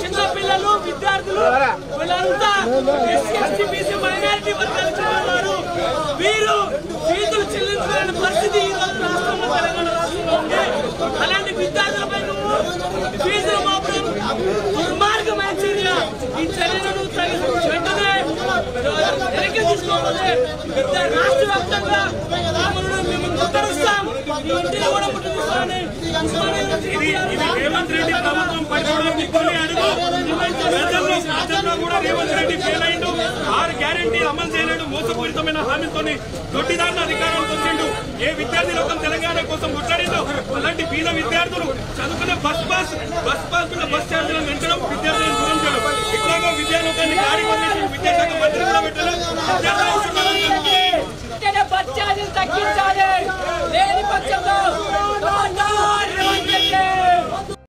చిన్నపిల్లలు విద్యార్థులు వీళ్ళంతా ఎస్సీ ఎస్టీ బీసీ మైనారిటీ వర్గాలకు చెందినవారు. వీరు ఫీజులు చెల్లించుకోలేని పరిస్థితి ఈ రోజు రాష్ట్రంలో తెలంగాణ రాష్ట్రంలో ఉంది. అలాంటి విద్యార్థులపై నువ్వు ఫీజులు మాపడం దుర్మార్గమైన చర్య. ఈ చర్యలను వెంటనే వెనక్కి తీసుకోవాలి. రాష్ట్ర వ్యాప్తంగా మేము ముట్టడిస్తాం. ఇంటిని కూడా ముట్టడిస్తామని రేవంత్ రెడ్డి ప్రభుత్వం పడిపోవడానికి కొన్ని అడుగు రాజ్యంలో కూడా రేవంత్ రెడ్డి ఫెయిల్ అయిండు. 6 గ్యారెంటీలు అమలు చేయలేడు. మోసపూరితమైన హామీలతో దొడ్డిదారిన అధికారంలోకి వచ్చిండు. ఏ విద్యార్థి లోకం తెలంగాణ కోసం ముట్టడిందో అలాంటి బీద విద్యార్థులు చదువుకునే బస్ బస్ ఛార్జీలను పెంచడం, విద్యార్థులను దూరం చేయడం. ఎట్లాగో విద్యాలోకాన్ని గాడి వదిలేసి విద్యాశాఖ మంత్రి కూడా పెట్టడం. బస్ ఛార్జీలు తగ్గించాలి. లేని పక్షంలో